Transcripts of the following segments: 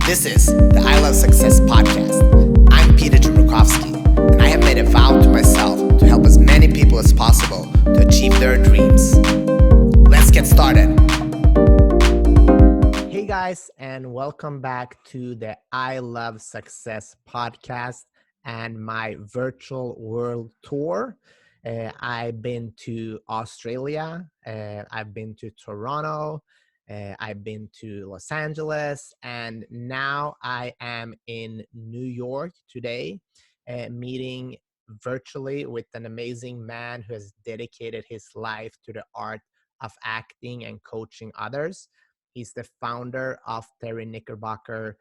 This is the I Love Success podcast. I'm Pierre Lefèvre, and I have made a vow to myself to help as many people as possible to achieve their dreams. Let's get started. Hey guys, and welcome back to the I Love Success podcast and my virtual world tour. I've been to Australia, I've been to Toronto, I've been to Los Angeles, and now I am in New York today, meeting virtually with an amazing man who has dedicated his life to the art of acting and coaching others. He's the founder of the Knickerbocker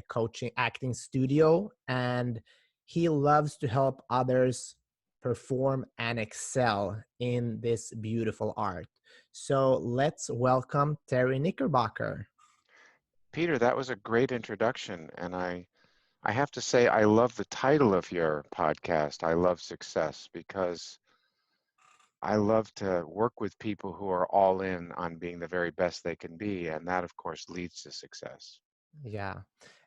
coaching acting studio, and he loves to help others perform and excel in this beautiful art. So let's welcome Terry Knickerbocker. Peter, that was a great introduction, and I have to say I love the title of your podcast, I Love Success, because I love to work with people who are all in on being the very best they can be, and that, of course, leads to success. Yeah,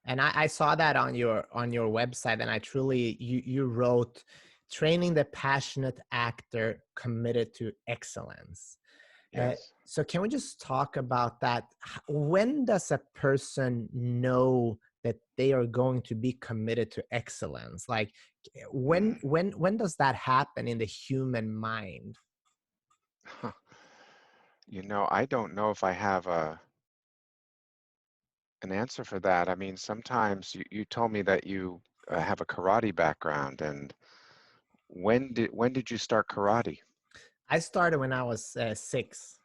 and I saw that on your website, and I truly you wrote training the passionate actor committed to excellence. Yes. So can we just talk about that? When does a person know that they are going to be committed to excellence? Like when does that happen in the human mind? You know, I don't know if I have an answer for that. I mean, sometimes you told me that you have a karate background, and when did you start karate? I started when I was 6.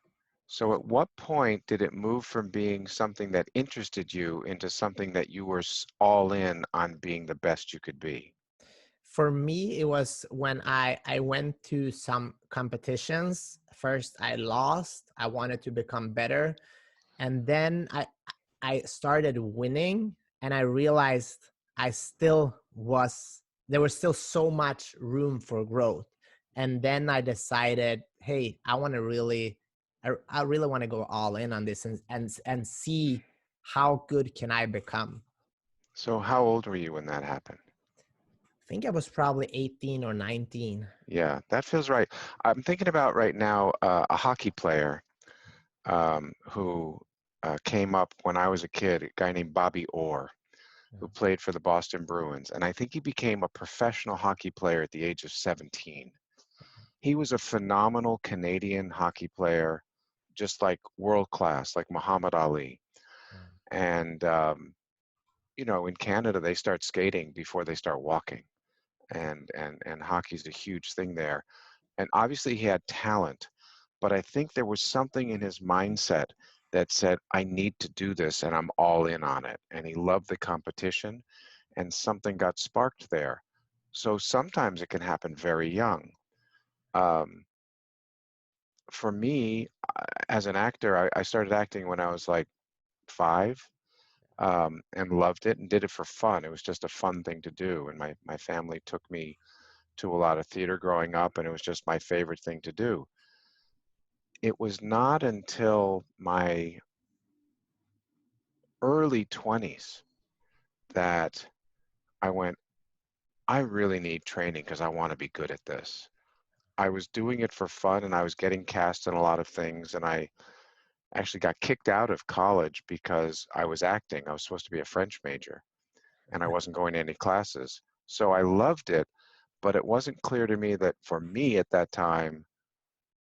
So at what point did it move from being something that interested you into something that you were all in on being the best you could be? For me, it was when I went to some competitions. First, I lost. I wanted to become better. And then I started winning, and I realized I still was, there was still so much room for growth. And then I decided, hey, I really want to go all in on this and see how good can I become. So how old were you when that happened? I think I was probably 18 or 19. Yeah, that feels right. I'm thinking about right now a hockey player who came up when I was a kid, a guy named Bobby Orr, who played for the Boston Bruins. And I think he became a professional hockey player at the age of 17. He was a phenomenal Canadian hockey player, just like world class, like Muhammad Ali. And, you know, in Canada, they start skating before they start walking. And hockey's a huge thing there. And obviously he had talent, but I think there was something in his mindset that said, I need to do this and I'm all in on it. And he loved the competition and something got sparked there. So sometimes it can happen very young. Um, for me, as an actor, I started acting when I was like 5, and loved it and did it for fun. It was just a fun thing to do. And my family took me to a lot of theater growing up, and it was just my favorite thing to do. It was not until my early 20s that I went, I really need training because I want to be good at this. I was doing it for fun and I was getting cast in a lot of things, and I actually got kicked out of college because I was acting. I was supposed to be a French major and I wasn't going to any classes. So I loved it, but it wasn't clear to me that for me at that time,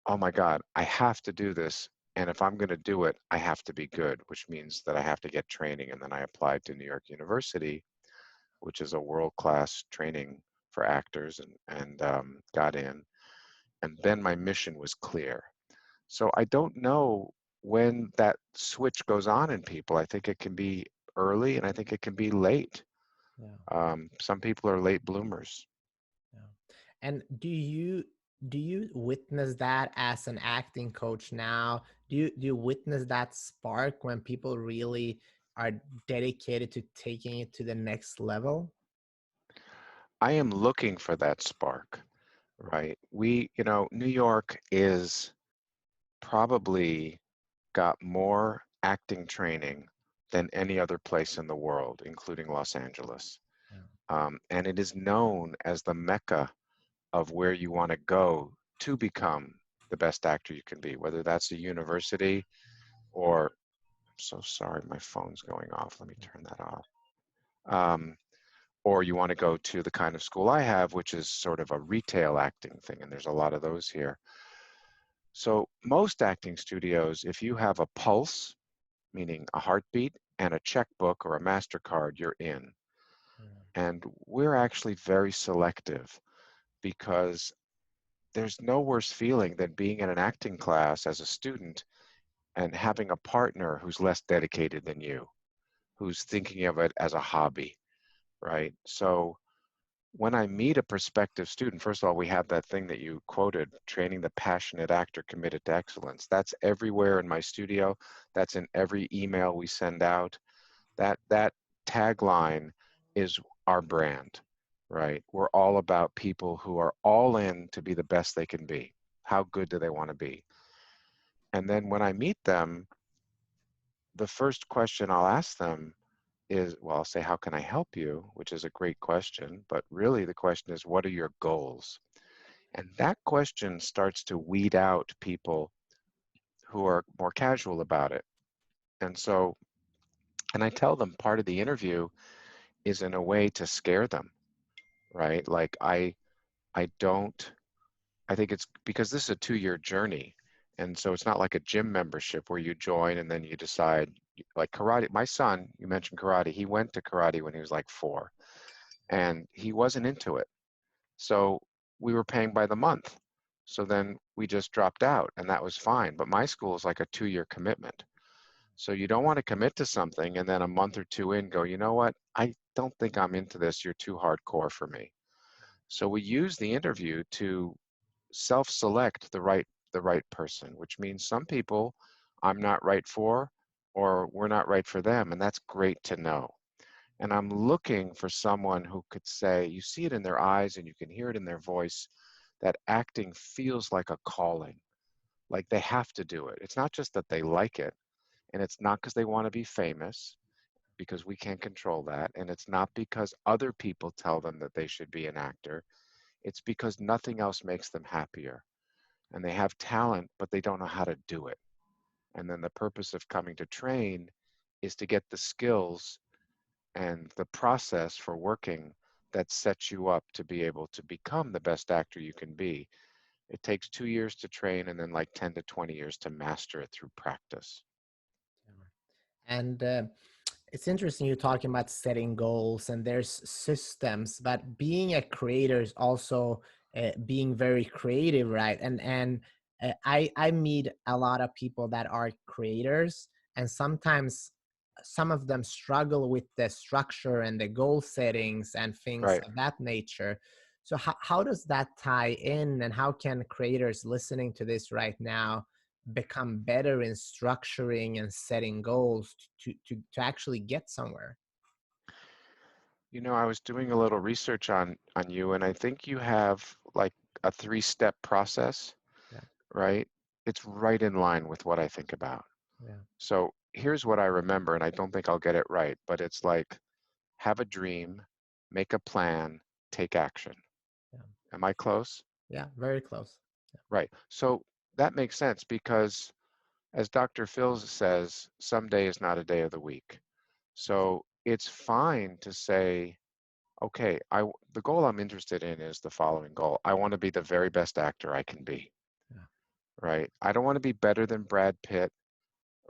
oh my God, I have to do this. And if I'm going to do it, I have to be good, which means that I have to get training. And then I applied to New York University, which is a world-class training for actors, and got in. And then my mission was clear. So I don't know when that switch goes on in people. I think it can be early and I think it can be late. Yeah. Some people are late bloomers. Yeah. And do you witness that as an acting coach now? Do you witness that spark when people really are dedicated to taking it to the next level? I am looking for that spark, right? New York is probably got more acting training than any other place in the world, including Los Angeles. Yeah. And it is known as the mecca of where you want to go to become the best actor you can be, whether that's a university or, I'm so sorry, my phone's going off. Let me turn that off. Or you want to go to the kind of school I have, which is sort of a retail acting thing, and there's a lot of those here. So most acting studios, if you have a pulse, meaning a heartbeat, and a checkbook or a MasterCard, you're in. And we're actually very selective because there's no worse feeling than being in an acting class as a student and having a partner who's less dedicated than you, who's thinking of it as a hobby, right? So when I meet a prospective student, first of all, we have that thing that you quoted, training the passionate actor committed to excellence. That's everywhere in my studio. That's in every email we send out. That tagline is our brand, right? We're all about people who are all in to be the best they can be. How good do they want to be? And then when I meet them, the first question I'll ask them is, well, I'll say, how can I help you? Which is a great question, but really the question is, what are your goals? And that question starts to weed out people who are more casual about it. And so, and I tell them part of the interview is in a way to scare them, right? Like I think it's because this is a 2-year journey. And so it's not like a gym membership where you join and then you decide, like karate. My son, you mentioned karate, he went to karate when he was like 4 and he wasn't into it. So we were paying by the month. So then we just dropped out and that was fine. But my school is like a 2-year commitment. So you don't want to commit to something and then a month or 2 in go, you know what? I don't think I'm into this. You're too hardcore for me. So we use the interview to self-select the right person, which means some people I'm not right for or we're not right for them. And that's great to know. And I'm looking for someone who could say, you see it in their eyes and you can hear it in their voice, that acting feels like a calling, like they have to do it. It's not just that they like it, and it's not because they want to be famous, because we can't control that. And it's not because other people tell them that they should be an actor. It's because nothing else makes them happier. And they have talent, but they don't know how to do it. And then the purpose of coming to train is to get the skills and the process for working that sets you up to be able to become the best actor you can be. It takes 2 years to train and then like 10 to 20 years to master it through practice. And it's interesting you're talking about setting goals and there's systems, but being a creator is also being very creative, right? And I meet a lot of people that are creators, and sometimes some of them struggle with the structure and the goal settings and things Right. of that nature. So how does that tie in, and how can creators listening to this right now become better in structuring and setting goals to actually get somewhere? You know, I was doing a little research on you, and I think you have like a 3-step process, Yeah, right? It's right in line with what I think about. yeah, So here's what I remember, and I don't think I'll get it right, but it's like have a dream, make a plan, take action. yeah, Am I close? yeah, very close. Right. So that makes sense because, as Dr. Phil says, some day is not a day of the week. So it's fine to say, okay, the goal I'm interested in is the following goal. I want to be the very best actor I can be, Yeah, right? I don't want to be better than Brad Pitt,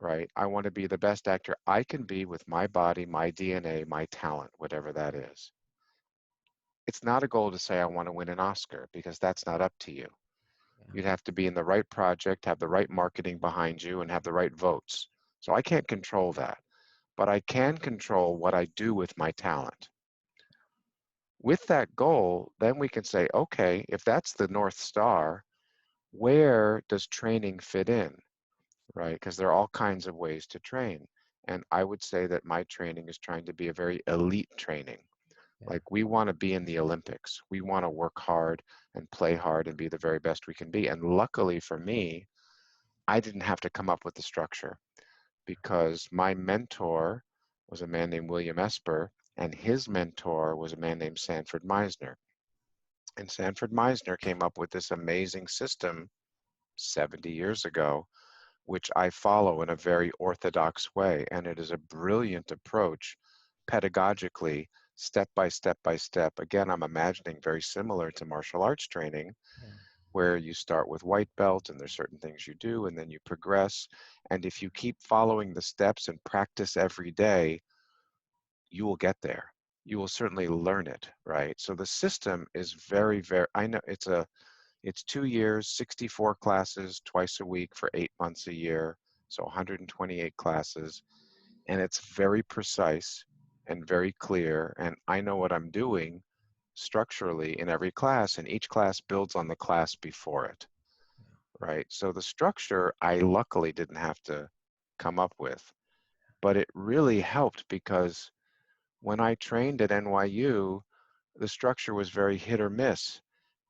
right? I want to be the best actor I can be with my body, my DNA, my talent, whatever that is. It's not a goal to say I want to win an Oscar because that's not up to you. yeah, You'd have to be in the right project, have the right marketing behind you, and have the right votes. So I can't control that, but I can control what I do with my talent. With that goal, then we can say, okay, if that's the North Star, where does training fit in, right? Because there are all kinds of ways to train. And I would say that my training is trying to be a very elite training. yeah, Like we want to be in the Olympics. We want to work hard and play hard and be the very best we can be. And luckily for me, I didn't have to come up with the structure because my mentor was a man named William Esper, and his mentor was a man named Sanford Meisner. And Sanford Meisner came up with this amazing system 70 years ago, which I follow in a very orthodox way. And it is a brilliant approach pedagogically, step by step by step. Again, I'm imagining very similar to martial arts training, Yeah. where you start with white belt and there's certain things you do and then you progress. And if you keep following the steps and practice every day, you will get there. You will certainly learn it, right? So the system is very, very, I know it's 2 years, 64 classes twice a week for 8 months a year. So 128 classes. And it's very precise and very clear. And I know what I'm doing structurally in every class, and each class builds on the class before it, right? So the structure I luckily didn't have to come up with, but it really helped because when I trained at NYU, the structure was very hit or miss.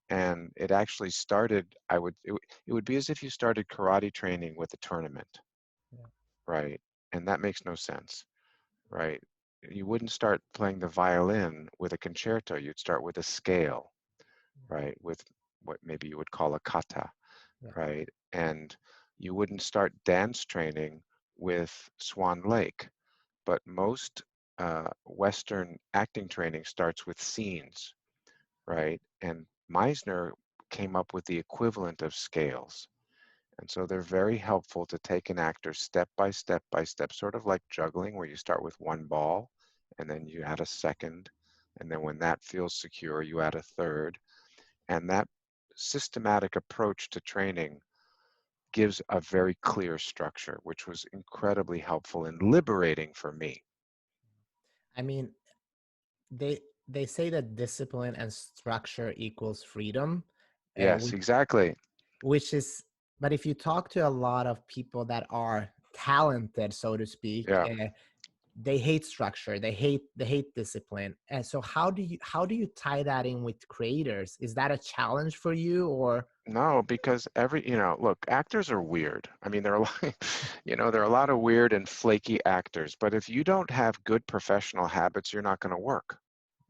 And it actually started, it would be as if you started karate training with a tournament, Yeah. right? And that makes no sense, right? You wouldn't start playing the violin with a concerto, you'd start with a scale, right? With what maybe you would call a kata, Yeah. right? And you wouldn't start dance training with Swan Lake, but most Western acting training starts with scenes, right? And Meisner came up with the equivalent of scales. And so they're very helpful to take an actor step by step by step, sort of like juggling, where you start with one ball and then you add a second. And then when that feels secure, you add a third. And that systematic approach to training gives a very clear structure, which was incredibly helpful and liberating for me. I mean, they they say that discipline and structure equals freedom, Yes, exactly. which is, but if you talk to a lot of people that are talented, so to speak, Yeah. they hate structure, they hate discipline. And so how do you tie that in with creators? Is that a challenge for you, or? No, because look, actors are weird. I mean, there are a lot, there are a lot of weird and flaky actors, but if you don't have good professional habits, you're not going to work.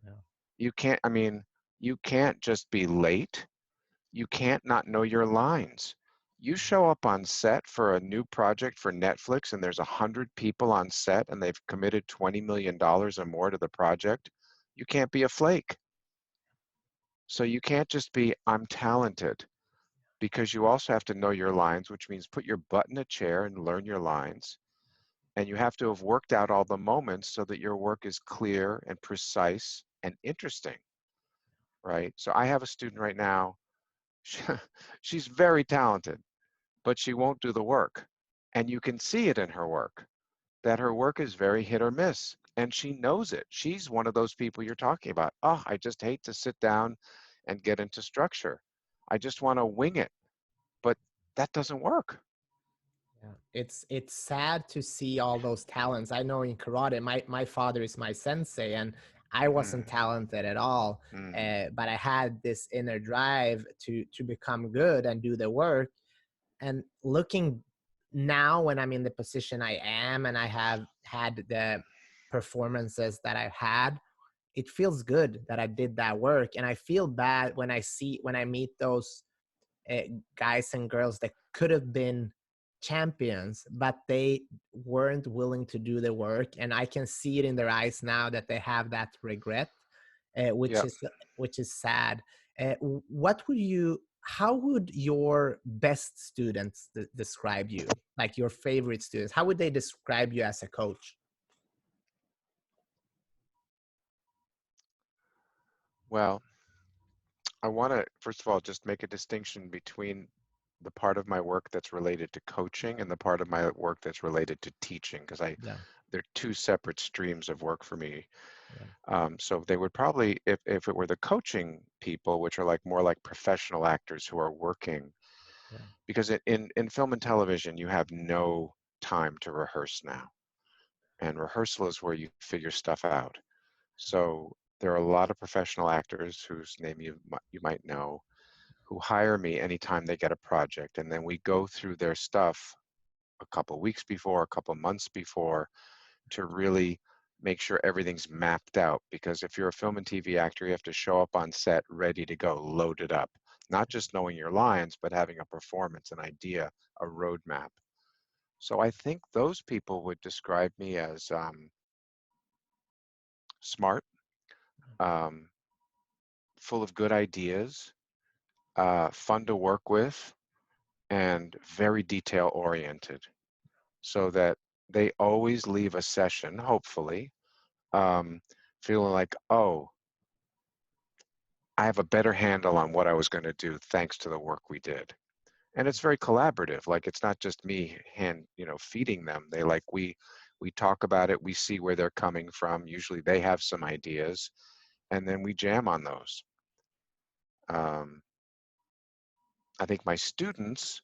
No. You can't, I mean, you can't just be late. You can't not know your lines. You show up on set for a new project for Netflix and there's 100 people on set and they've committed $20 million or more to the project. You can't be a flake. So you can't just be, I'm talented, because you also have to know your lines, which means put your butt in a chair and learn your lines. And you have to have worked out all the moments so that your work is clear and precise and interesting, right? So I have a student right now, she, she's very talented, but she won't do the work. And you can see it in her work, that her work is very hit or miss. And she knows it. She's one of those people you're talking about. Oh, I just hate to sit down and get into structure. I just want to wing it. But that doesn't work. Yeah, it's sad to see all those talents. I know in karate, my father is my sensei, and I wasn't Mm, talented at all, mm, but I had this inner drive to become good and do the work. And looking now, when I'm in the position I am, and I have had the performances that I've had, it feels good that I did that work, and I feel bad when I meet those uh, guys and girls that could have been champions, but they weren't willing to do the work, and I can see it in their eyes now that they have that regret, yeah. which is sad. What would you? How would your best students describe you? Like your favorite students, how would they describe you as a coach? Well, I want to, first of all, just make a distinction between the part of my work that's related to coaching and the part of my work that's related to teaching, because Yeah, they're two separate streams of work for me. yeah, So they would probably, if it were the coaching people, which are like more like professional actors who are working, yeah, because in film and television, you have no time to rehearse now. And rehearsal is where you figure stuff out. So there are a lot of professional actors whose name you might know, who hire me anytime they get a project, and then we go through their stuff a couple weeks before, a couple months before, to really make sure everything's mapped out, because if you're a film and TV actor, you have to show up on set ready to go, loaded up, not just knowing your lines, but having a performance, an idea, a roadmap. So I think those people would describe me as smart, um, full of good ideas, fun to work with, and very detail oriented, so that they always leave a session, hopefully, um, feeling like, oh, I have a better handle on what I was going to do thanks to the work we did. And it's very collaborative. Like, it's not just me feeding them. They like, we talk about it, we see where they're coming from. Usually they have some ideas, and then we jam on those. Um, I think my students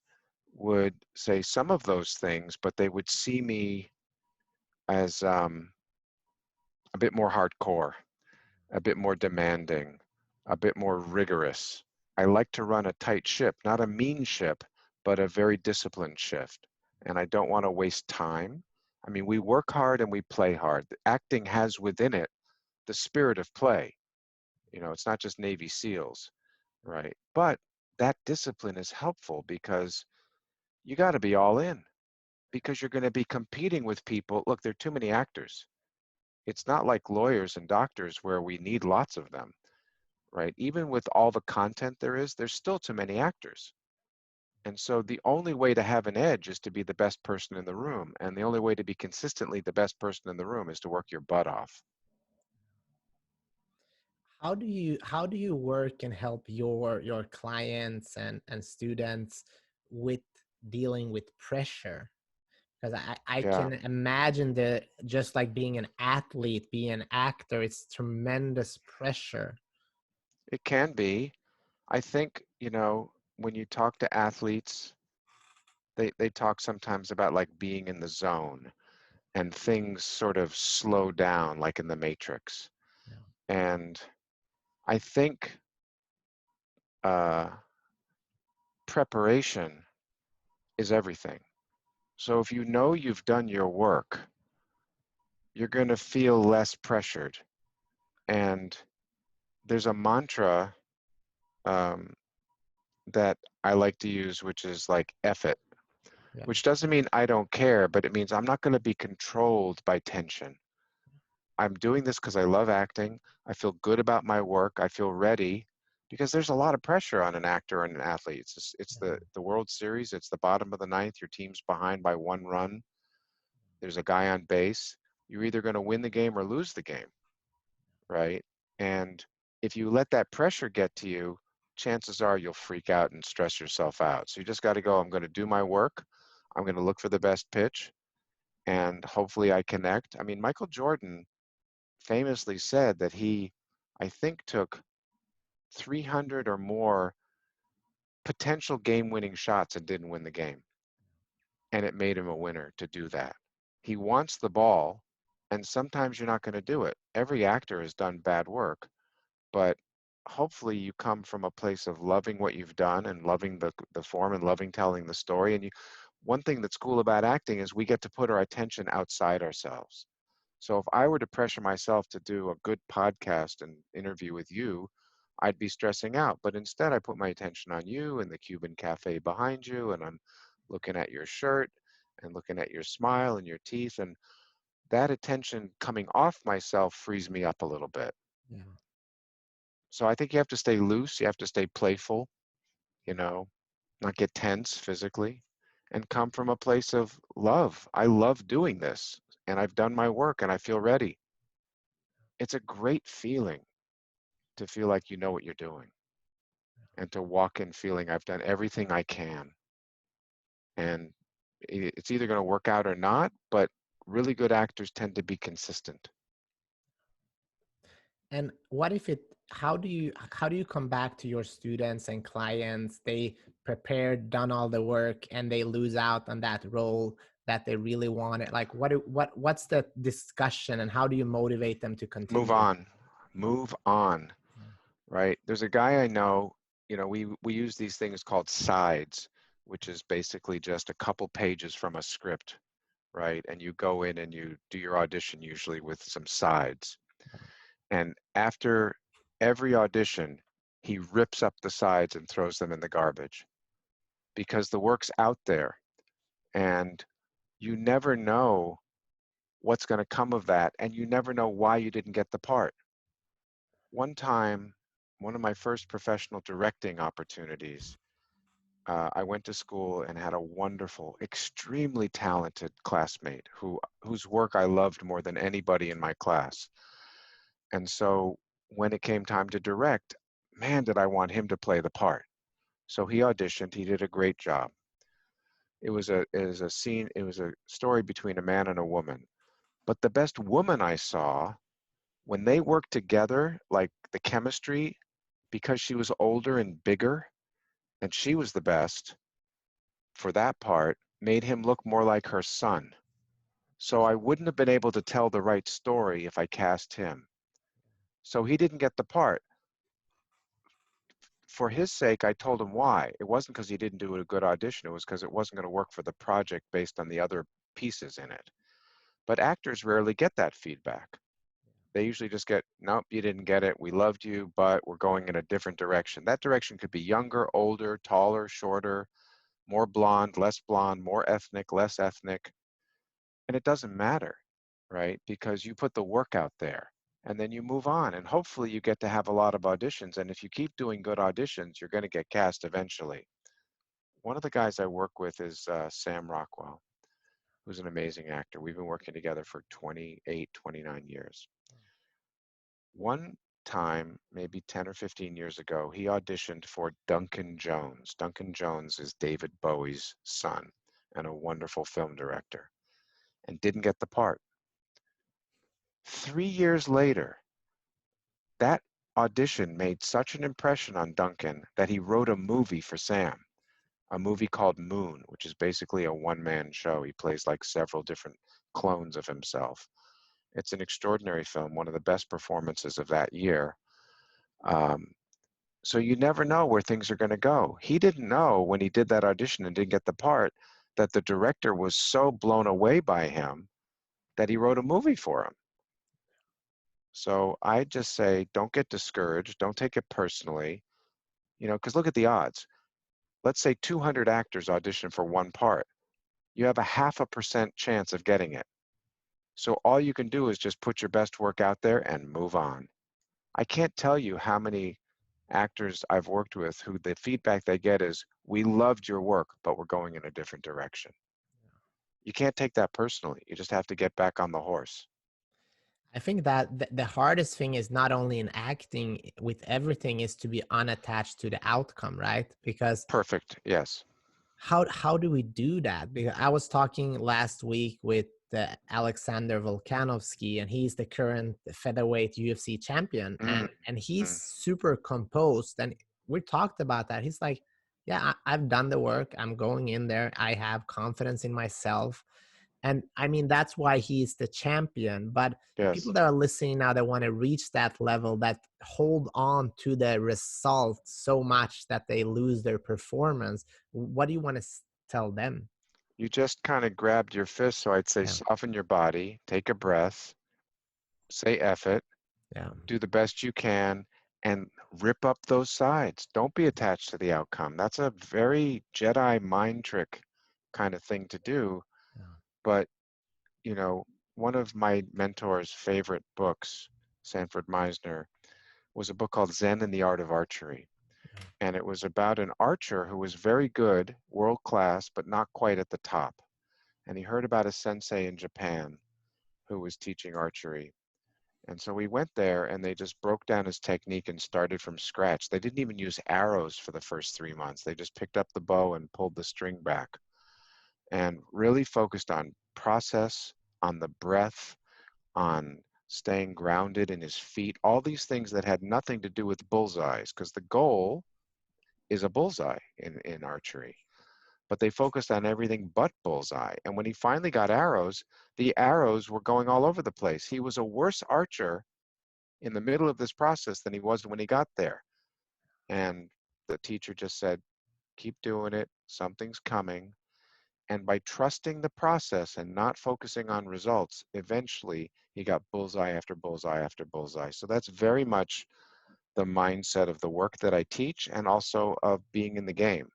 would say some of those things, but they would see me as a bit more hardcore, a bit more demanding, a bit more rigorous. I like to run a tight ship, not a mean ship, but a very disciplined shift. And I don't want to waste time. I mean, we work hard and we play hard. Acting has within it the spirit of play. It's not just Navy SEALs, right? But that discipline is helpful because you got to be all in, because you're going to be competing with people. Look, there are too many actors. It's not like lawyers and doctors where we need lots of them, right? Even with all the content there is, there's still too many actors. And so the only way to have an edge is to be the best person in the room. And the only way to be consistently the best person in the room is to work your butt off. How do you work and help your clients and students with dealing with pressure? Because I Yeah, can imagine that, just like being an athlete, being an actor, it's tremendous pressure. it can be. I think, when you talk to athletes, they talk sometimes about like being in the zone and things sort of slow down, like in the Matrix. Yeah. And I think uh, preparation is everything. So if you know you've done your work, you're going to feel less pressured. And there's a mantra um, that I like to use, which is like F it, Yeah. which doesn't mean I don't care, but it means I'm not going to be controlled by tension. I'm doing this because I love acting. I feel good about my work. I feel ready, because there's a lot of pressure on an actor and an athlete. It's the World Series. It's the bottom of the ninth. Your team's behind by 1 run. There's a guy on base. You're either going to win the game or lose the game, right? And if you let that pressure get to you, chances are you'll freak out and stress yourself out. So you just got to go, I'm going to do my work. I'm going to look for the best pitch, and hopefully I connect. I mean, Michael Jordan famously said that he, I think, took 300 or more potential game-winning shots and didn't win the game. And it made him a winner to do that. He wants the ball, and sometimes you're not going to do it. Every actor has done bad work, but hopefully you come from a place of loving what you've done and loving the form and loving telling the story. And one thing that's cool about acting is we get to put our attention outside ourselves. So if I were to pressure myself to do a good podcast and interview with you, I'd be stressing out. But instead, I put my attention on you and the Cuban cafe behind you, and I'm looking at your shirt and looking at your smile and your teeth. And that attention coming off myself frees me up a little bit. Yeah. So I think you have to stay loose, you have to stay playful, not get tense physically, and come from a place of love. I love doing this, and I've done my work, and I feel ready. It's a great feeling to feel like you know what you're doing, and to walk in feeling I've done everything I can. And it's either going to work out or not, but really good actors tend to be consistent. And what if it, how do you come back to your students and clients? They prepared, done all the work, and they lose out on that role that they really wanted. Like, what's the discussion, and how do you motivate them to Move continue? on, move on, right? There's a guy I know, we use these things called sides, which is basically just a couple pages from a script, right? And you go in and you do your audition usually with some sides. And after every audition, he rips up the sides and throws them in the garbage because the work's out there and you never know what's going to come of that, and you never know why you didn't get the part. One time, one of my first professional directing opportunities, I went to school and had a wonderful, extremely talented classmate whose work I loved more than anybody in my class. And so when it came time to direct, man, did I want him to play the part. So he auditioned. He did a great job. It was a scene. It was a story between a man and a woman. But the best woman I saw, when they worked together, like the chemistry, because she was older and bigger, and she was the best for that part, made him look more like her son. So I wouldn't have been able to tell the right story if I cast him. So he didn't get the part. For his sake, I told him why. It wasn't because he didn't do a good audition. It was because it wasn't going to work for the project based on the other pieces in it. But actors rarely get that feedback. They usually just get, nope, you didn't get it. We loved you, but we're going in a different direction. That direction could be younger, older, taller, shorter, more blonde, less blonde, more ethnic, less ethnic. And it doesn't matter, right? Because you put the work out there and then you move on. And hopefully you get to have a lot of auditions. And if you keep doing good auditions, you're going to get cast eventually. One of the guys I work with is Sam Rockwell, who's an amazing actor. We've been working together for 28, 29 years. One time, maybe 10 or 15 years ago, he auditioned for Duncan Jones. Duncan Jones is David Bowie's son and a wonderful film director, and didn't get the part. 3 years later, that audition made such an impression on Duncan that he wrote a movie for Sam, a movie called Moon, which is basically a one-man show. He plays like several different clones of himself. It's an extraordinary film, one of the best performances of that year. So you never know where things are going to go. He didn't know when he did that audition and didn't get the part that the director was so blown away by him that he wrote a movie for him. So I just say, don't get discouraged. Don't take it personally, because look at the odds. Let's say 200 actors audition for one part. You have a 0.5% chance of getting it. So all you can do is just put your best work out there and move on. I can't tell you how many actors I've worked with who the feedback they get is, we loved your work, but we're going in a different direction. You can't take that personally. You just have to get back on the horse. I think that the hardest thing is not only in acting, with everything, is to be unattached to the outcome, right? Because Perfect. Yes. how do we do that? Because I was talking last week with Alexander Volkanovski, and he's the current featherweight UFC champion, and he's super composed. And we talked about that. He's like, yeah, I've done the work. I'm going in there. I have confidence in myself. And I mean, that's why he's the champion. But people Yes. that are listening now that want to reach that level, that hold on to the result so much that they lose their performance, what do you want to tell them? You just kind of grabbed your fist. So I'd say Yeah. soften your body, take a breath, say F it, Yeah. do the best you can, and rip up those sides. Don't be attached to the outcome. That's a very Jedi mind trick kind of thing to do. Yeah. But one of my mentor's favorite books, Sanford Meisner, was a book called Zen and the Art of Archery. And it was about an archer who was very good, world class, but not quite at the top. And he heard about a sensei in Japan who was teaching archery. And so we went there and they just broke down his technique and started from scratch. They didn't even use arrows for the first 3 months. They just picked up the bow and pulled the string back and really focused on process, on the breath, on staying grounded in his feet, all these things that had nothing to do with bullseyes, because the goal is a bullseye in archery. But they focused on everything but bullseye. And when he finally got arrows, the arrows were going all over the place. He was a worse archer in the middle of this process than he was when he got there. And the teacher just said, keep doing it. Something's coming. And by trusting the process and not focusing on results, eventually he got bullseye after bullseye after bullseye. So that's very much the mindset of the work that I teach and also of being in the game.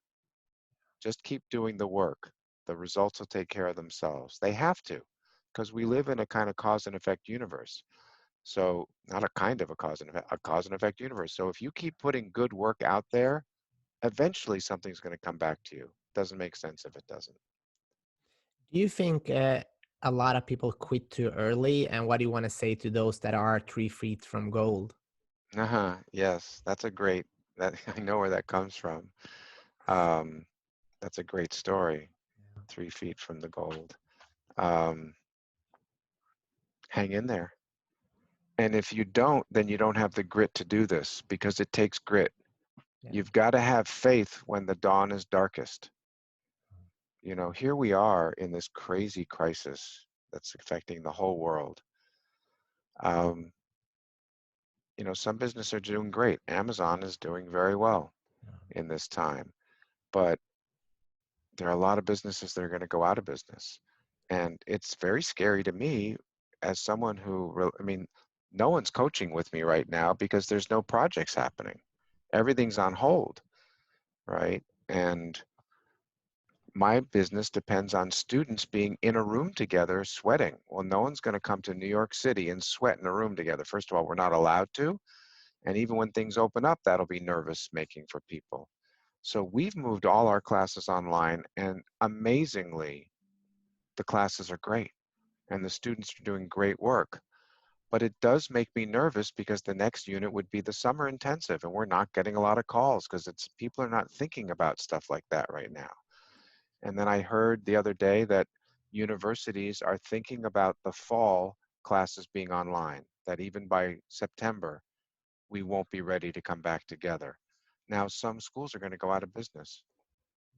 Just keep doing the work. The results will take care of themselves. They have to, because we live in a kind of cause and effect universe. So not a kind of a cause and effect universe. So if you keep putting good work out there, eventually something's going to come back to you. Doesn't make sense if it doesn't. Do you think a lot of people quit too early? And what do you want to say to those that are 3 feet from gold? Uh-huh. Yes, that's a great, that I know where that comes from. Um, that's a great story. 3 feet from the gold. Um, hang in there. And if you don't, then you don't have the grit to do this because it takes grit. Yeah. You've got to have faith when the dawn is darkest. You know, here we are in this crazy crisis that's affecting the whole world. Um, you know, some businesses are doing great. Amazon is doing very well in this time, but there are a lot of businesses that are going to go out of business. And it's very scary to me as someone who, I mean, no one's coaching with me right now because there's no projects happening. Everything's on hold, right? And my business depends on students being in a room together sweating. Well, no one's going to come to New York City and sweat in a room together. First of all, we're not allowed to. And even when things open up, that'll be nervous making for people. So we've moved all our classes online, and amazingly, the classes are great and the students are doing great work. But it does make me nervous because the next unit would be the summer intensive, and we're not getting a lot of calls because it's people are not thinking about stuff like that right now. And then I heard the other day that universities are thinking about the fall classes being online, that even by September, we won't be ready to come back together. Now, some schools are going to go out of business.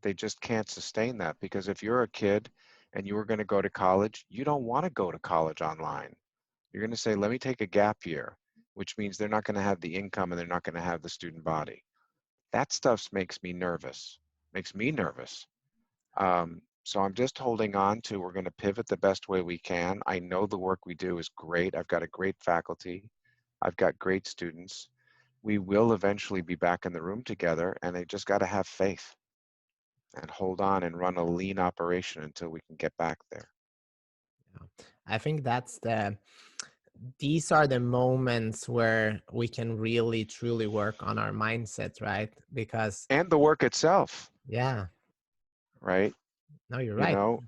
They just can't sustain that because if you're a kid and you were going to go to college, you don't want to go to college online. You're going to say, let me take a gap year, which means they're not going to have the income and they're not going to have the student body. That stuff makes me nervous, makes me nervous. So I'm just holding on to, we're going to pivot the best way we can. I know the work we do is great. I've got a great faculty. I've got great students. We will eventually be back in the room together, and I just got to have faith and hold on and run a lean operation until we can get back there. I think these are the moments where we can really truly work on our mindset, right? Because And the work itself, yeah, right? no, you're You right. know,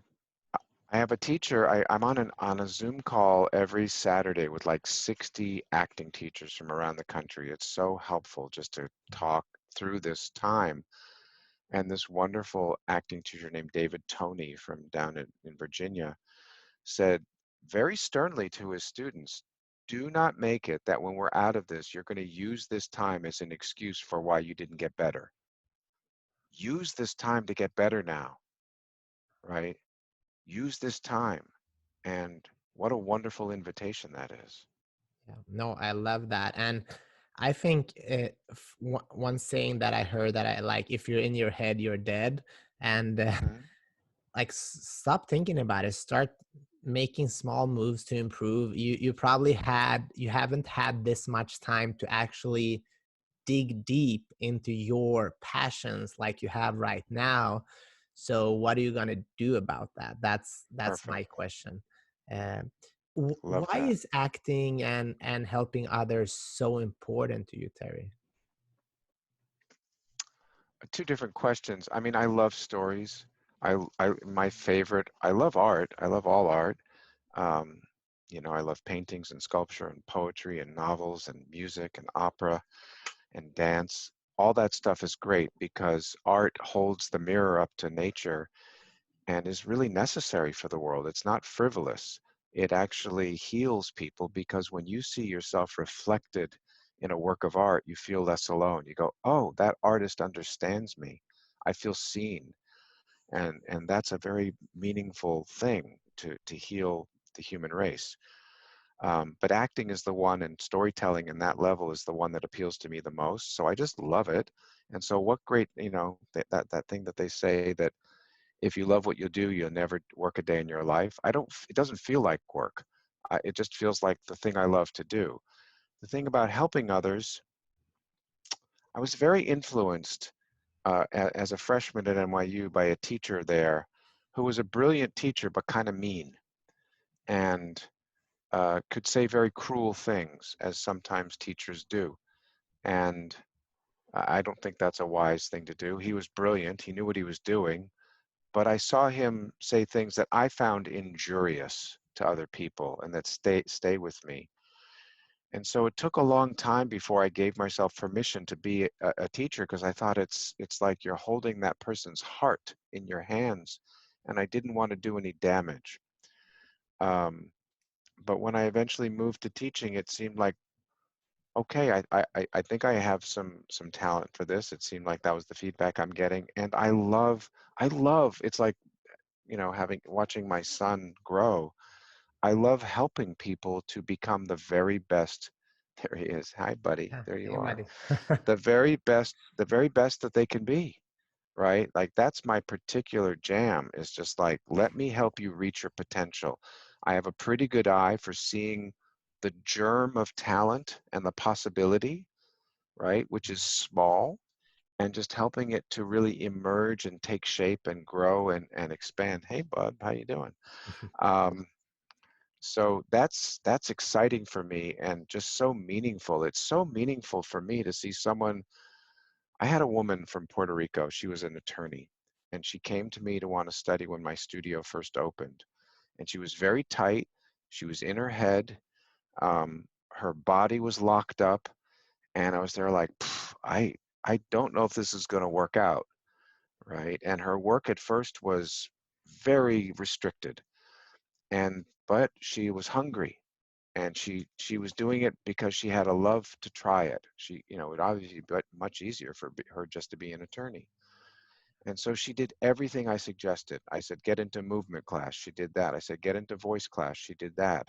I have a teacher, I'm on a Zoom call every Saturday with like 60 acting teachers from around the country. It's so helpful just to talk through this time. And this wonderful acting teacher named David Toney from down in Virginia said very sternly to his students, do not make it that when we're out of this, you're going to use this time as an excuse for why you didn't get better. Use this time to get better now, right? Use this time. And what a wonderful invitation that is. Yeah, no, I love that. And I think one saying that I heard that I like, if you're in your head, you're dead. And Mhm. like stop thinking about it, start making small moves to improve. You haven't had this much time to actually dig deep into your passions like you have right now. So what are you going to do about that? That's Perfect. my question. um, Love why that. is acting and helping others so important to you, Terry? Two different questions. I mean, I love stories. My favorite, I love art. I love all art. Um, you know, I love paintings and sculpture and poetry and novels and music and opera and dance. All that stuff is great because art holds the mirror up to nature and is really necessary for the world. It's not frivolous. It actually heals people because when you see yourself reflected in a work of art, you feel less alone. You go, oh, that artist understands me. I feel seen. And that's a very meaningful thing to heal the human race. But acting is the one, and storytelling in that level is the one that appeals to me the most. So I just love it. And so what great, you know, that thing that they say that if you love what you do, you'll never work a day in your life. It doesn't feel like work. It just feels like the thing I love to do. The thing about helping others, I was very influenced as a freshman at NYU by a teacher there who was a brilliant teacher, but kind of mean, and could say very cruel things, as sometimes teachers do. And I don't think that's a wise thing to do. He was brilliant. He knew what he was doing. But I saw him say things that I found injurious to other people and that stay with me. And so it took a long time before I gave myself permission to be a teacher, because I thought it's like you're holding that person's heart in your hands, and I didn't want to do any damage. But when I eventually moved to teaching, it seemed like, okay, I think I have some talent for this. It seemed like that was the feedback I'm getting, and I love. It's like, watching my son grow. I love helping people to become the very best. There he is. Hi, buddy. Yeah. There you Hey, are. buddy. The very best that they can be, right? Like, that's my particular jam, is just like, let me help you reach your potential. I have a pretty good eye for seeing the germ of talent and the possibility, right? Which is small, and just helping it to really emerge and take shape and grow and expand. Hey, bud, how you doing? Um, so that's exciting for me and just so meaningful. It's so meaningful for me to see someone. I had a woman from Puerto Rico. She was an attorney, and she came to me to want to study when my studio first opened. And she was very tight. She was in her head. Her body was locked up, and I was there like, I don't know if this is going to work out, right? And her work at first was very restricted, but she was hungry, and she was doing it because she had a love to try it. It would obviously be much easier for her just to be an attorney. And so she did everything I suggested. I said, get into movement class. She did that. I said, get into voice class. She did that.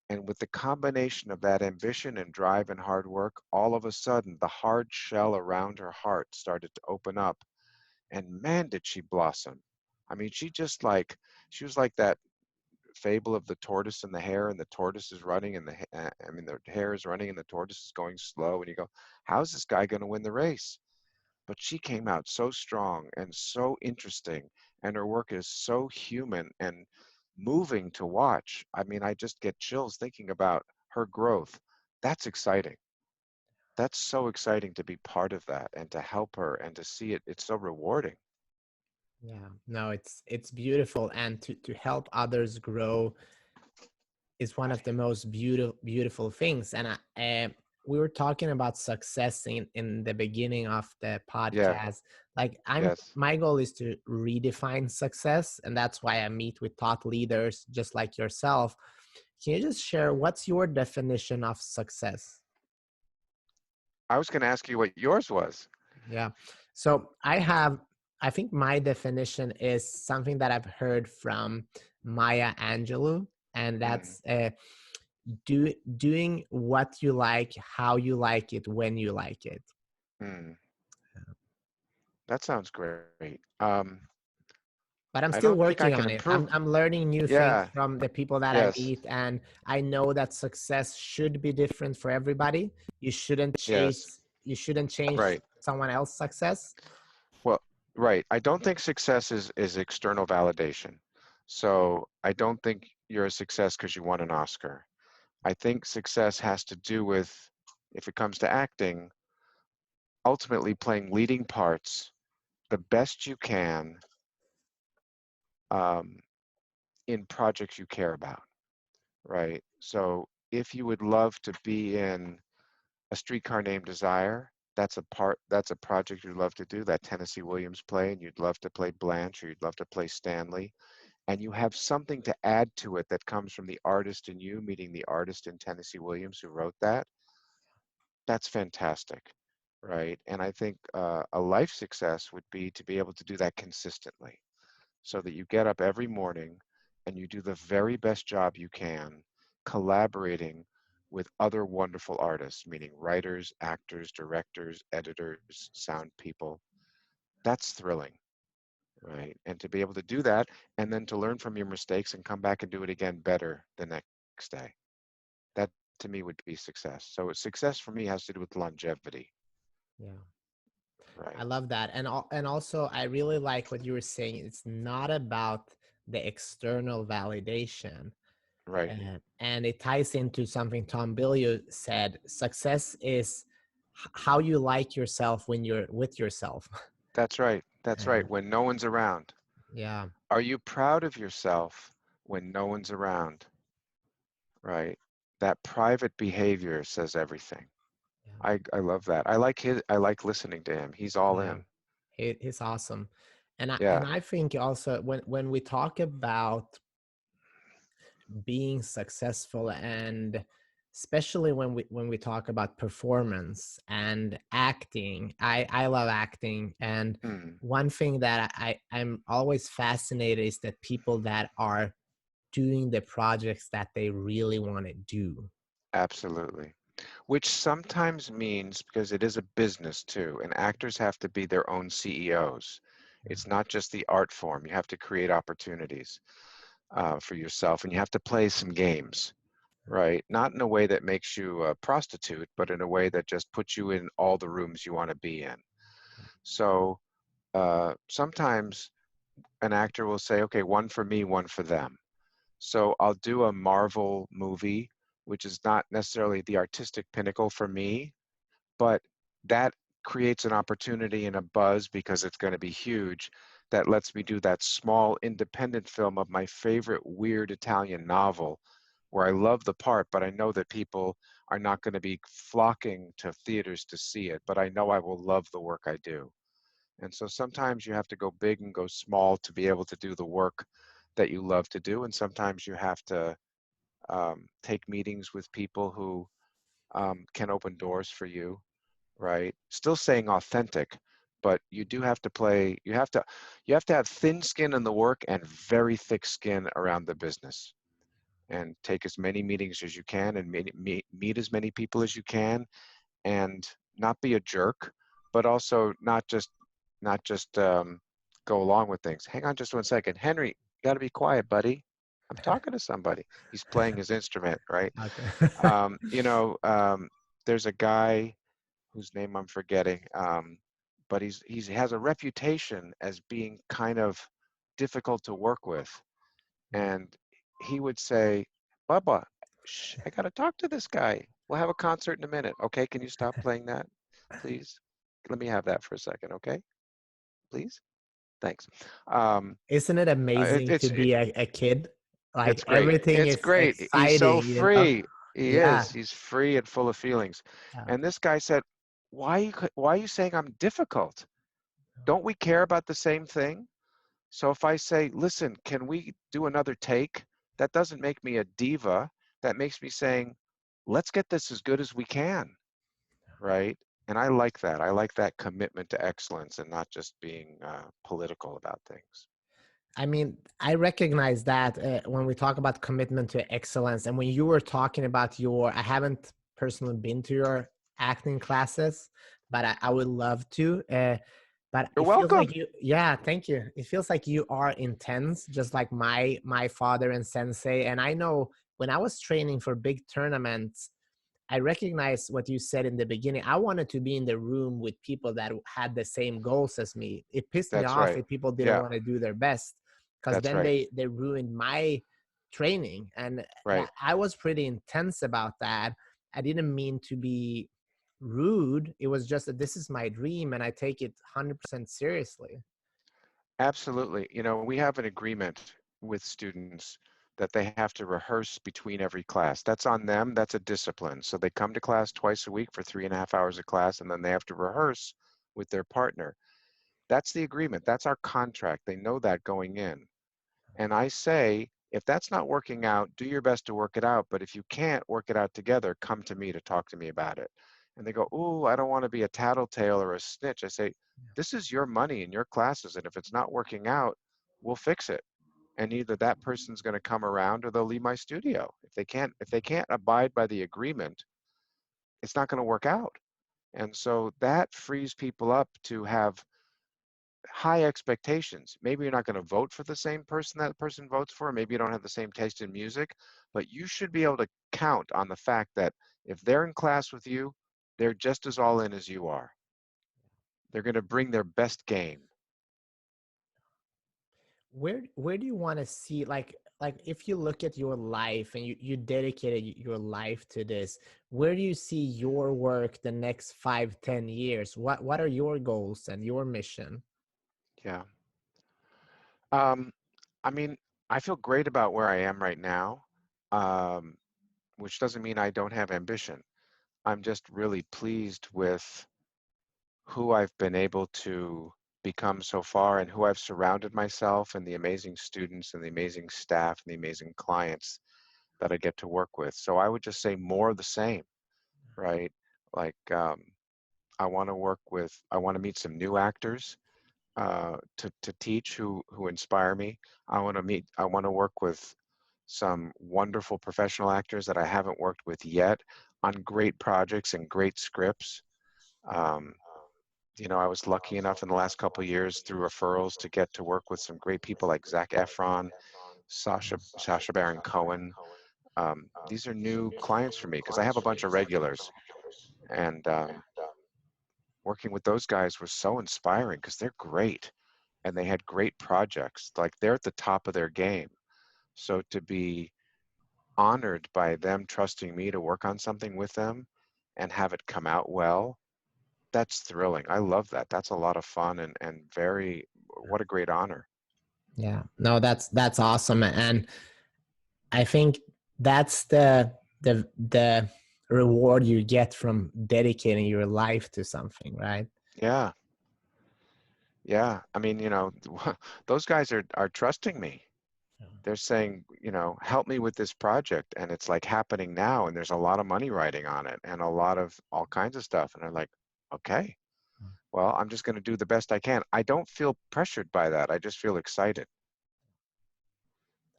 And with the combination of that ambition and drive and hard work, all of a sudden, the hard shell around her heart started to open up. And man, did she blossom. I mean, she was like that fable of the tortoise and the hare, and the tortoise is running, and the hare is running, and the tortoise is going slow. And you go, how's this guy going to win the race? But she came out so strong and so interesting, and her work is so human and moving to watch. I mean, I just get chills thinking about her growth. That's exciting. That's so exciting to be part of that and to help her and to see it. It's so rewarding. Yeah, no, it's beautiful, and to help others grow is one of the most beautiful things. And we were talking about success in the beginning of the Yeah, podcast. Like, yes. my goal is to redefine success, and that's why I meet with thought leaders just like yourself. Can you just share what's your definition of success? I was going to ask you what yours was. Yeah. So I think my definition is something that I've heard from Maya Angelou, and Mm, that's doing what you like, how you like it, when you like it. mm, that sounds great. But I'm I still don't think I working can on it. improve. I'm learning new things Yeah, from the people that I yes, meet, and I know that success should be different for everybody. yes, You shouldn't change right. someone else's success. Well, right. I don't think success is external validation. So I don't think you're a success because you won an Oscar. I think success has to do with, if it comes to acting, ultimately playing leading parts the best you can, um, in projects you care about, right? So if you would love to be in A Streetcar Named Desire, that's a project you'd love to do, that Tennessee Williams play, and you'd love to play Blanche, or you'd love to play Stanley, and you have something to add to it that comes from the artist in you meeting the artist in Tennessee Williams who wrote that. That's fantastic, right? And I think a life success would be to be able to do that consistently, so that you get up every morning and you do the very best job you can, collaborating with other wonderful artists, meaning writers, actors, directors, editors, sound people. That's thrilling. right? And to be able to do that, and then to learn from your mistakes and come back and do it again better the next day. That to me would be success. So success for me has to do with longevity, Yeah. right? I love that. And also I really like what you were saying. It's not about the external validation. Right. And it ties into something Tom Bilyeu said. Success is how you like yourself when you're with yourself. That's right. That's right. And When no one's around. yeah, Are you proud of yourself when no one's around? Right. That private behavior says everything. yeah, I love that. I like listening to him. He's all yeah. in. He's awesome. And Yeah. I think also when we talk about being successful, and especially when we talk about performance and acting, I love acting. And Mm, one thing that I'm always fascinated is that people that are doing the projects that they really want to do. absolutely. Which sometimes means, because it is a business too, and actors have to be their own CEOs. Yeah, It's not just the art form. You have to create opportunities for yourself, and you have to play some games, right? Not in a way that makes you a prostitute, but in a way that just puts you in all the rooms you want to be in. So sometimes an actor will say, okay, one for me, one for them. So I'll do a Marvel movie, which is not necessarily the artistic pinnacle for me, but that creates an opportunity and a buzz because it's going to be huge that lets me do that small independent film of my favorite weird Italian novel where I love the part, but I know that people are not going to be flocking to theaters to see it, but I know I will love the work I do. And so sometimes you have to go big and go small to be able to do the work that you love to do. And sometimes you have to take meetings with people who can open doors for you, right? Still staying authentic, but you do have to play, you have to have thin skin in the work and very thick skin around the business. And take as many meetings as you can and meet as many people as you can and not be a jerk, but also not just go along with things. Hang on just one second. Henry, you got to be quiet, buddy. I'm talking to somebody. He's playing his instrument, right? okay. Um, you know, um, there's a guy whose name I'm forgetting, but he has a reputation as being kind of difficult to work with. And he would say, Bubba, shh, I got to talk to this guy. We'll have a concert in a minute. Okay, can you stop playing that, please? Let me have that for a second, okay? Please? Thanks. Um, Isn't it it, amazing to it's it, be a kid? Like it's great. everything It's is great. He's so exciting, you know? free. He Yeah. is. He's free and full of feelings. Yeah. And this guy said, why are you saying I'm difficult? Don't we care about the same thing? So if I say, listen, can we do another take? That doesn't make me a diva. That makes me saying, let's get this as good as we can, right? And I like that. I like that commitment to excellence and not just being political about things. I mean, I recognize that when we talk about commitment to excellence, and when you were talking about I haven't personally been to your acting classes, but I would love to. But You're it feels welcome. like yeah, thank you. It feels like you are intense, just like my father and sensei. And I know when I was training for big tournaments, I recognize what you said in the beginning. I wanted to be in the room with people that had the same goals as me. It pissed me That's off right. if people didn't Yeah, want to do their best, because that's then right. they ruined my training. And that Right. I was pretty intense about that. I didn't mean to be rude. It was just that this is my dream and I take it 100% seriously. Absolutely. You know, we have an agreement with students that they have to rehearse between every class. That's on them. That's a discipline. So they come to class twice a week for 3.5 hours of class, and then they have to rehearse with their partner. That's the agreement. That's our contract. They know that going in. And I say, if that's not working out, do your best to work it out. But if you can't work it out together, come to me to talk to me about it. And they go, "Ooh, I don't want to be a tattletale or a snitch." I say, this is your money and your classes. And if it's not working out, we'll fix it. And either that person's going to come around or they'll leave my studio. If they can't abide by the agreement, it's not going to work out. And so that frees people up to have high expectations. Maybe you're not going to vote for the same person that person votes for. Maybe you don't have the same taste in music, but you should be able to count on the fact that if they're in class with you, they're just as all in as you are. They're going to bring their best game. Where do you want to see, like if you look at your life and you dedicated your life to this, where do you see your work the next 5-10 years? What are your goals and your mission? Yeah. I mean, I feel great about where I am right now, um, which doesn't mean I don't have ambition. I'm just really pleased with who I've been able to become so far and who I've surrounded myself and the amazing students and the amazing staff and the amazing clients that I get to work with. So I would just say more of the same, right? Like I want to meet some new actors to teach who inspire me. I want to work with some wonderful professional actors that I haven't worked with yet on great projects and great scripts. Um, you know, I was lucky enough in the last couple of years through referrals to get to work with some great people like Zac Efron, Sacha Baron Cohen. These are new clients for me because I have a bunch of regulars, and working with those guys was so inspiring because they're great and they had great projects. Like they're at the top of their game. So to be honored by them trusting me to work on something with them and have it come out well, that's thrilling. I love that. That's a lot of fun and very, what a great honor. Yeah, no, that's awesome. And I think that's the reward you get from dedicating your life to something, right? Yeah. Yeah. I mean, you know, those guys are trusting me. They're saying, you know, help me with this project. And it's like happening now. And there's a lot of money riding on it and a lot of all kinds of stuff. And I'm like, okay, well, I'm just going to do the best I can. I don't feel pressured by that. I just feel excited.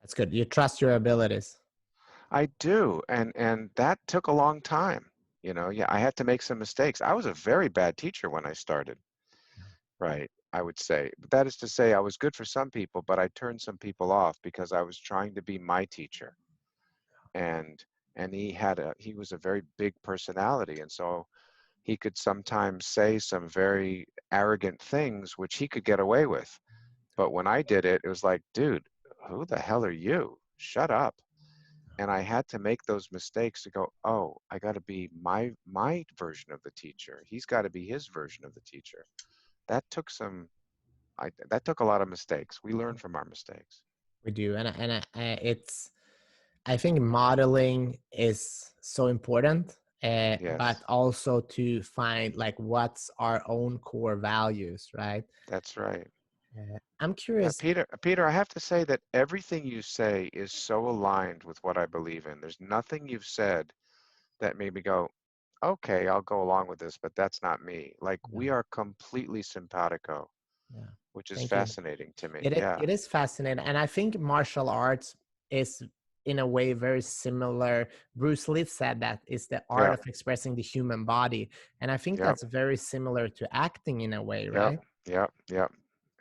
That's good. You trust your abilities. I do. And that took a long time. You know, yeah, I had to make some mistakes. I was a very bad teacher when I started, right? I would say. But that is to say, I was good for some people, but I turned some people off because I was trying to be my teacher. And he was a very big personality. And so he could sometimes say some very arrogant things, which he could get away with. But when I did it, it was like, dude, who the hell are you? Shut up. And I had to make those mistakes to go, oh, I got to be my version of the teacher. He's got to be his version of the teacher. That took that took a lot of mistakes. We learn from our mistakes. We do, it's, I think modeling is so important, but Yes, also to find like what's our own core values, right? that's right. I'm Yeah, curious. Peter, I have to say that everything you say is so aligned with what I believe in. There's nothing you've said that made me go, okay, I'll go along with this, but that's not me. Like Yeah, we are completely simpatico, yeah. which is Thank you. fascinating to me. It Yeah, is fascinating, and I think martial arts is in a way very similar. Bruce Lee said that it's the art yeah, of expressing the human body, and I think yeah, that's very similar to acting in a way, yeah, right? yeah, yeah.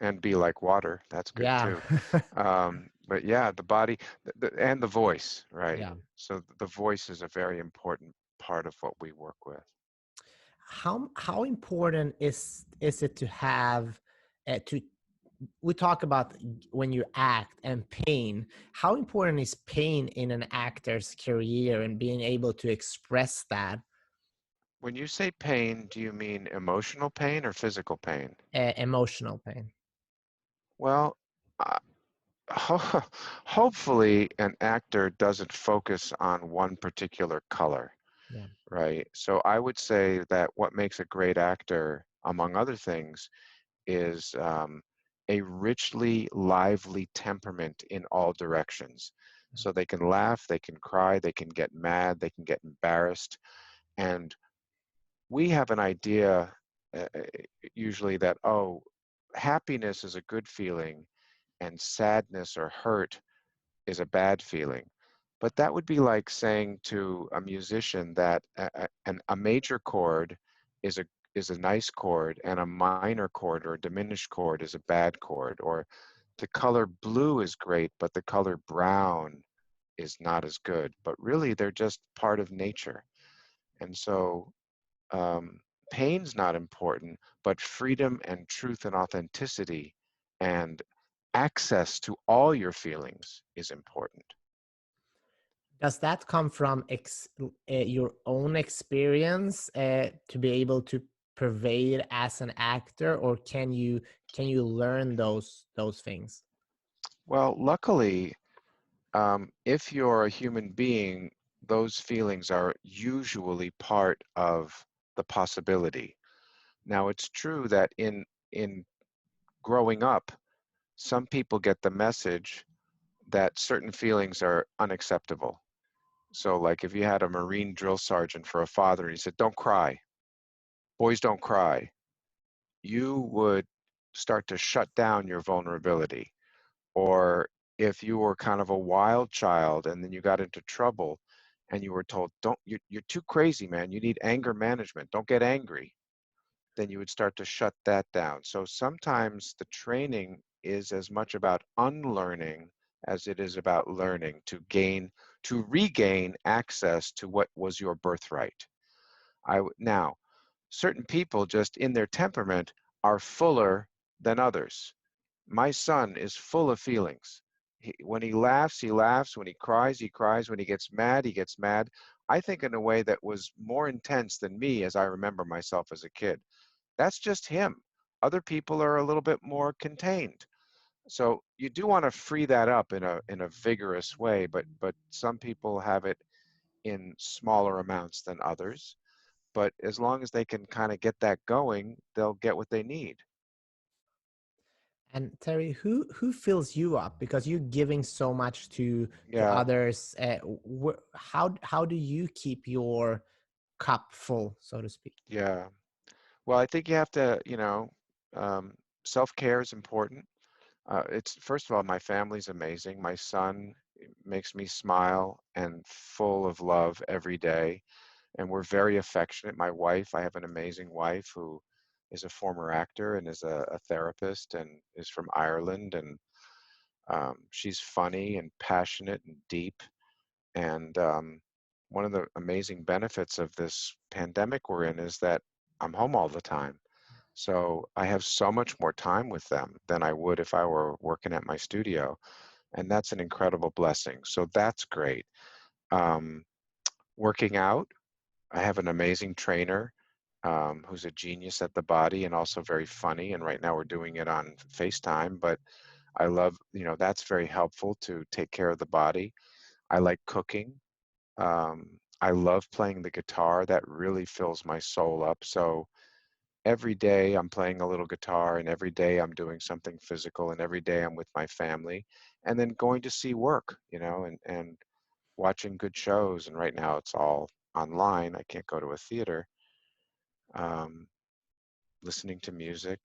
And be like water. That's good Yeah. too. But yeah, the body and the voice, right? Yeah. So the voice is a very important part of what we work with. How important is it to have to we talk about when you act and pain. How important is pain in an actor's career and being able to express that? When you say pain, do you mean emotional pain or physical pain? Emotional pain. Well, uh, hopefully an actor doesn't focus on one particular color, Yeah. right? So I would say that what makes a great actor, among other things, is a richly lively temperament in all directions. So they can laugh, they can cry, they can get mad, they can get embarrassed. And we have an idea usually that, oh, happiness is a good feeling and sadness or hurt is a bad feeling. But that would be like saying to a musician that a major chord is a nice chord and a minor chord or a diminished chord is a bad chord, or the color blue is great, but the color brown is not as good. But really, they're just part of nature. And so pain's not important, but freedom and truth and authenticity and access to all your feelings is important. Does that come from your own experience to be able to pervade as an actor, or can you learn those things? Well, luckily, if you're a human being, those feelings are usually part of the possibility. Now, it's true that in growing up, some people get the message that certain feelings are unacceptable. So, like if you had a Marine drill sergeant for a father, and he said, "Don't cry, boys don't cry," you would start to shut down your vulnerability. Or if you were kind of a wild child and then you got into trouble and you were told, "Don't, you're too crazy, man. You need anger management. Don't get angry," then you would start to shut that down. So sometimes the training is as much about unlearning as it is about learning to regain access to what was your birthright. Now, certain people just in their temperament are fuller than others. My son is full of feelings. When he laughs, he laughs. When he cries, he cries. When he gets mad, he gets mad. I think in a way that was more intense than me as I remember myself as a kid. That's just him. Other people are a little bit more contained. So you do want to free that up in a vigorous way, but some people have it in smaller amounts than others. But as long as they can kind of get that going, they'll get what they need. And Terry, who fills you up, because you're giving so much to Yeah, others? How do you keep your cup full, so to speak? yeah. Well, I think you have to, um, self-care is important. It's first of all, my family's amazing. My son makes me smile and full of love every day, and we're very affectionate. My wife, I have an amazing wife who is a former actor and is a therapist and is from Ireland, and she's funny and passionate and deep. And one of the amazing benefits of this pandemic we're in is that I'm home all the time. So I have so much more time with them than I would if I were working at my studio. And that's an incredible blessing. So that's great. Um, Working out, I have an amazing trainer who's a genius at the body and also very funny. And right now we're doing it on FaceTime, but I love, that's very helpful to take care of the body. I like cooking. I love playing the guitar. That really fills my soul up. So every day I'm playing a little guitar, and every day I'm doing something physical, and every day I'm with my family, and then going to see work, and watching good shows. And right now it's all online. I can't go to a theater. Um, Listening to music,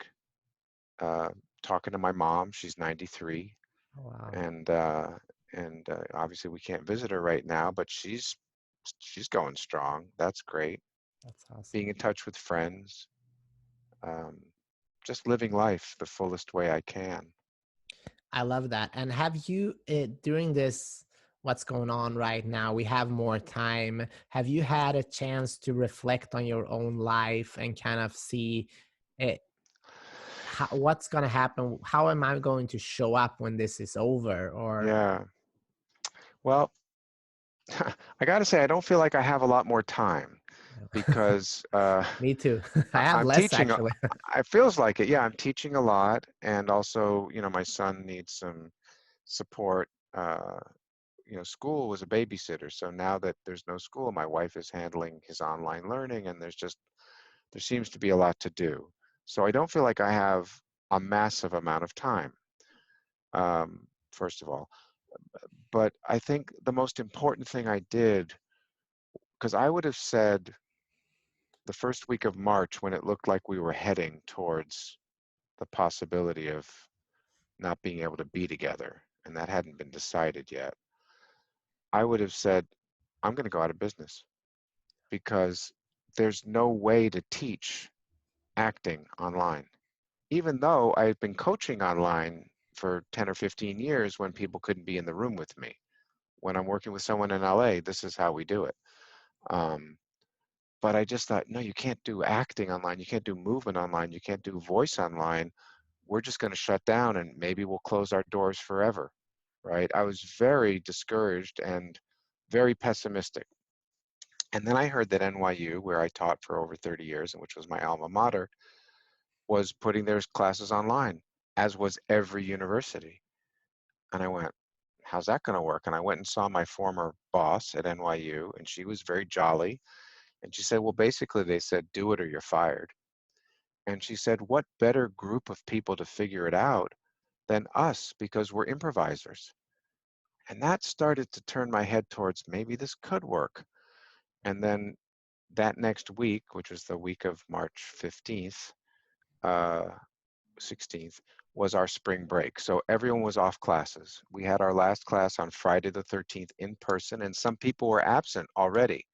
uh, talking to my mom. She's 93, Wow, and obviously we can't visit her right now, but she's going strong. That's great. that's awesome. Being in touch with friends, um, just living life the fullest way I can. I love that. And have you, during this, what's going on right now, we have more time. Have you had a chance to reflect on your own life and kind of see it, what's going to happen? How am I going to show up when this is over? Or, Yeah. Well, I got to say, I don't feel like I have a lot more time because me too. I have I'm less teaching. actually. It feels like it. Yeah, I'm teaching a lot, and also, my son needs some support. School was a babysitter, so now that there's no school, my wife is handling his online learning, and there seems to be a lot to do. So I don't feel like I have a massive amount of time. First of all, but I think the most important thing I did, because I would have said the first week of March when it looked like we were heading towards the possibility of not being able to be together, and that hadn't been decided yet, I would have said, I'm going to go out of business because there's no way to teach acting online, even though I've been coaching online for 10 or 15 years when people couldn't be in the room with me. When I'm working with someone in LA, this is how we do it. But I just thought, no, you can't do acting online. You can't do movement online. You can't do voice online. We're just going to shut down and maybe we'll close our doors forever, right? I was very discouraged and very pessimistic. And then I heard that NYU, where I taught for over 30 years, and which was my alma mater, was putting their classes online, as was every university. And I went, how's that going to work? And I went and saw my former boss at NYU, and she was very jolly. And she said, well, basically, they said, do it or you're fired. And she said, what better group of people to figure it out than us, because we're improvisers. And that started to turn my head towards maybe this could work. And then that next week, which was the week of March 15th, 16th, was our spring break. So everyone was off classes. We had our last class on Friday the 13th in person, and some people were absent already.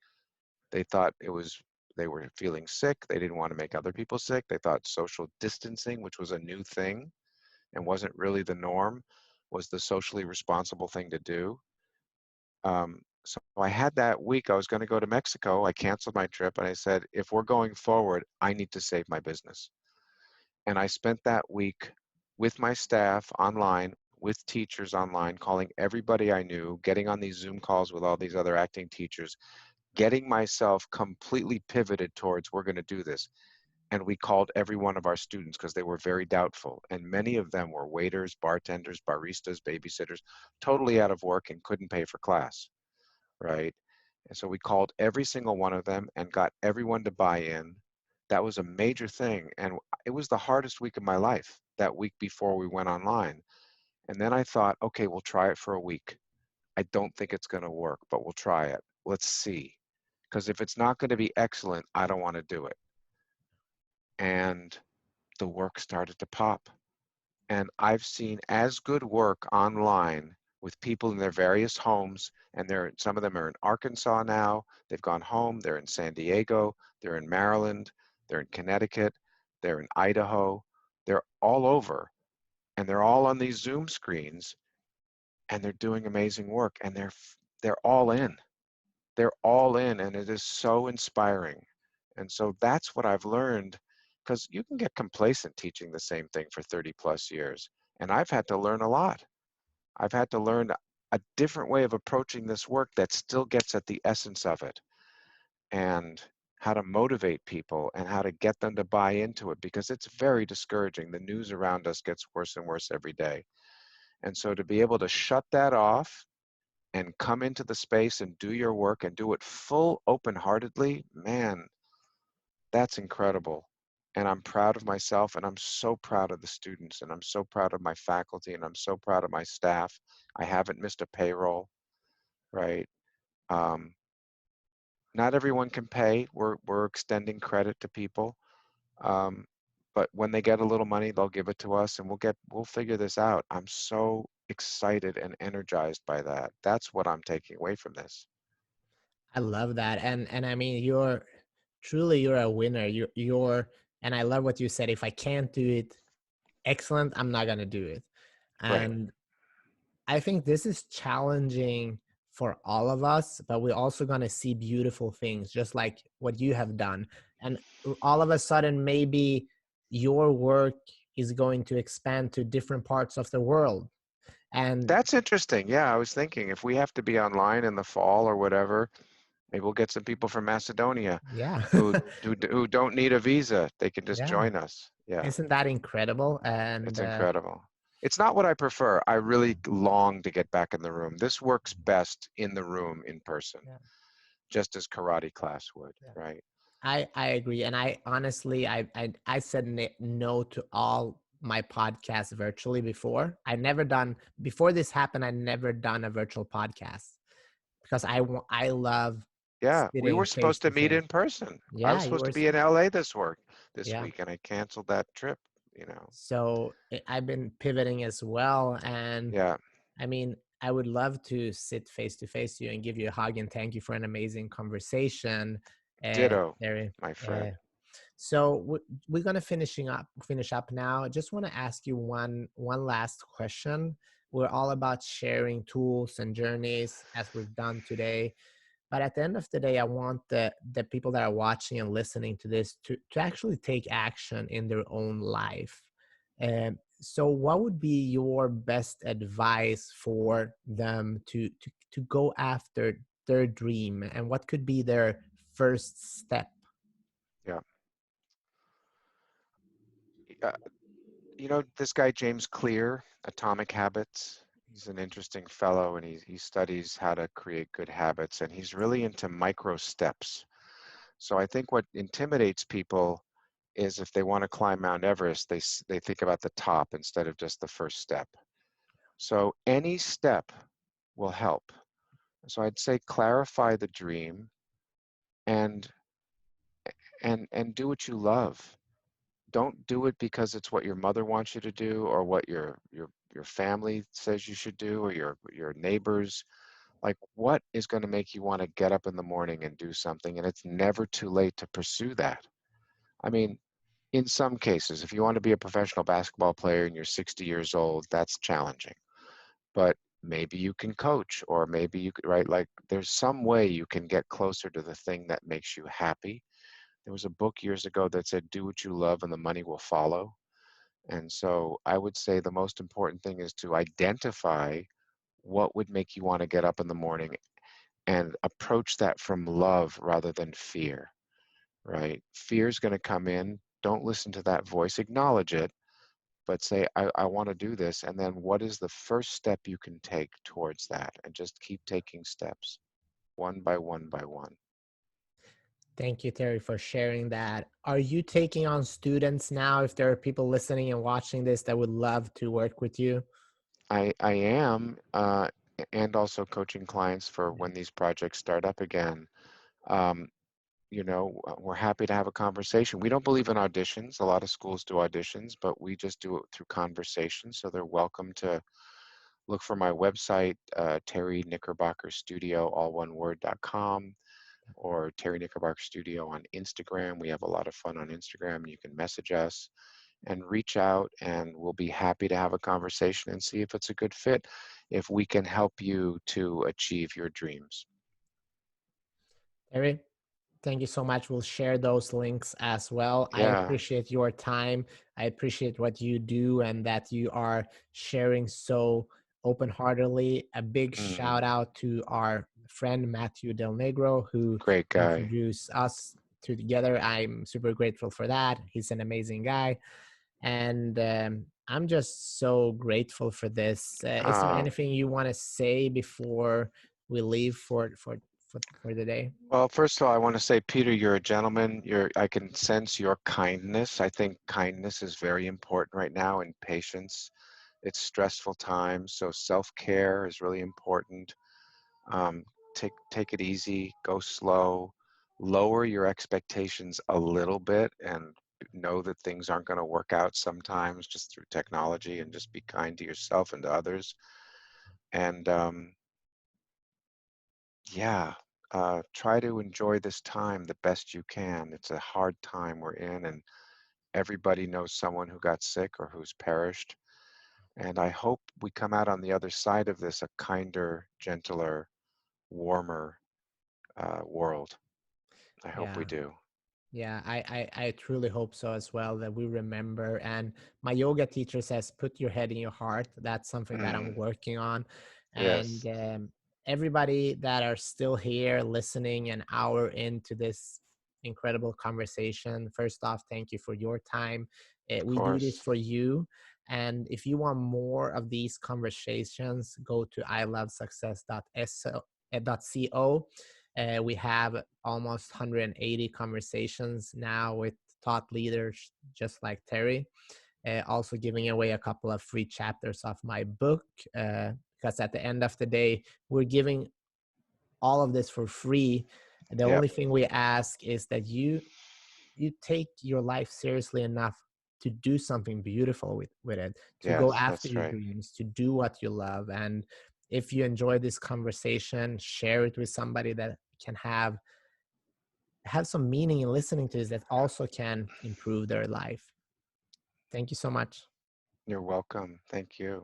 They thought they were feeling sick. They didn't want to make other people sick. They thought social distancing, which was a new thing and wasn't really the norm, was the socially responsible thing to do. So I had that week. I was going to go to Mexico. I canceled my trip and I said, if we're going forward, I need to save my business. And I spent that week with my staff online, with teachers online, calling everybody I knew, getting on these Zoom calls with all these other acting teachers, getting myself completely pivoted towards we're going to do this. And we called every one of our students because they were very doubtful. And many of them were waiters, bartenders, baristas, babysitters, totally out of work and couldn't pay for class, right? And so we called every single one of them and got everyone to buy in. That was a major thing. And it was the hardest week of my life, that week before we went online. And then I thought, okay, we'll try it for a week. I don't think it's going to work, but we'll try it. Let's see. Because if it's not going to be excellent, I don't want to do it. And the work started to pop. And I've seen as good work online with people in their various homes, and some of them are in Arkansas now. They've gone home. They're in San Diego. They're in Maryland. They're in Connecticut. They're in Idaho. They're all over, and they're all on these Zoom screens, and they're doing amazing work, and they're all in. They're all in, and it is so inspiring. And so that's what I've learned, because you can get complacent teaching the same thing for 30 plus years. And I've had to learn a lot. I've had to learn a different way of approaching this work that still gets at the essence of it, and how to motivate people and how to get them to buy into it, because it's very discouraging. The news around us gets worse and worse every day. And so to be able to shut that off and come into the space and do your work and do it full open-heartedly, man, that's incredible. And I'm proud of myself, and I'm so proud of the students, and I'm so proud of my faculty, and I'm so proud of my staff. I haven't missed a payroll, right? Not everyone can pay. We're extending credit to people. But when they get a little money, they'll give it to us, and we'll figure this out. I'm so excited and energized by that. That's what I'm taking away from this. I love that. And I mean, you're a winner. And I love what you said. If I can't do it excellent, I'm not going to do it. Right. And I think this is challenging for all of us, but we're also going to see beautiful things, just like what you have done. And all of a sudden, maybe your work is going to expand to different parts of the world. And That's interesting. Yeah, I was thinking if we have to be online in the fall or whatever, maybe we'll get some people from Macedonia yeah, who don't need a visa. They can just yeah. join us. Yeah, Isn't that incredible? And it's incredible. It's not what I prefer. I really long to get back in the room. This works best in the room in person, yeah, just as karate class would, yeah. right? I agree. And I honestly, I said no to all my podcasts virtually before. Before this happened, I never done a virtual podcast because I love Yeah, we sitting were face supposed to to meet face. in person. I Yeah, was you supposed were. to be in LA this Yeah. week, and I canceled that trip, you know. So I've been pivoting as well. And Yeah, I mean, I would love to sit face to face to you and give you a hug and thank you for an amazing conversation. ditto, There. my friend. So we're gonna finish up now. I just want to ask you one last question. We're all about sharing tools and journeys as we've done today. But at the end of the day, I want the people that are watching and listening to this to actually take action in their own life. So what would be your best advice for them to go after their dream, and what could be their first step? Yeah. Uh, you know, this guy, James Clear, Atomic Habits, he's an interesting fellow, and he studies how to create good habits, and he's really into micro steps. So I think what intimidates people is if they want to climb Mount Everest, they think about the top instead of just the first step. So any step will help. So I'd say clarify the dream and and do what you love. Don't do it because it's what your mother wants you to do or what your family says you should do or your neighbors. Like, what is going to make you want to get up in the morning and do something? And it's never too late to pursue that. I mean, in some cases, if you want to be a professional basketball player and you're 60 years old, that's challenging. But maybe you can coach, or maybe you could, right? Like, there's some way you can get closer to the thing that makes you happy. There was a book years ago that said, do what you love and the money will follow. And so I would say the most important thing is to identify what would make you want to get up in the morning and approach that from love rather than fear, right? Fear is going to come in. Don't listen to that voice, acknowledge it, but say, I want to do this. And then what is the first step you can take towards that? And just keep taking steps one by one by one. Thank you, Terry, for sharing that. Are you taking on students now? If there are people listening and watching this that would love to work with you? I am, and also coaching clients for when these projects start up again. Um, you know, we're happy to have a conversation. We don't believe in auditions. A lot of schools do auditions, but we just do it through conversation. So they're welcome to look for my website, Terry Knickerbocker Studio, all one word.com, or Terry Knickerbocker Studio on Instagram. We have a lot of fun on Instagram. You can message us and reach out, and we'll be happy to have a conversation and see if it's a good fit, if we can help you to achieve your dreams. Terry, thank you so much. We'll share those links as well. I Yeah. appreciate your time. I appreciate what you do and that you are sharing so open-heartedly. A big shout out to our friend Matthew Del Negro, who Great guy. introduced us together. I'm super grateful for that. He's an amazing guy. And I'm just so grateful for this. Is there anything you want to say before we leave for the day? Well, first of all, I want to say, Peter, you're a gentleman. I can sense your kindness. I think kindness is very important right now, and patience. It's stressful times, so self-care is really important. Um, take it easy, go slow, lower your expectations a little bit, and know that things aren't going to work out sometimes just through technology, and just be kind to yourself and to others. And yeah, try to enjoy this time the best you can. It's a hard time we're in, and everybody knows someone who got sick or who's perished. And I hope we come out on the other side of this a kinder, gentler, warmer world. I hope we Yeah. do. Yeah, I truly hope so as well, that we remember. And my yoga teacher says, put your head in your heart. That's something that I'm Mm, working on. And yes, everybody that are still here listening an hour into this incredible conversation, first off, thank you for your time. of We do this course. for you. And if you want more of these conversations, go to ilovesuccess.co. We have almost 180 conversations now with thought leaders just like Terry. Also giving away a couple of free chapters of my book, because at the end of the day, we're giving all of this for free. The Yep. only thing we ask is that you take your life seriously enough to do something beautiful with it, to go Yes, after that's your right. dreams, to do what you love. And if you enjoy this conversation, share it with somebody that can have have some meaning in listening to this that also can improve their life. Thank you so much. You're welcome. Thank you.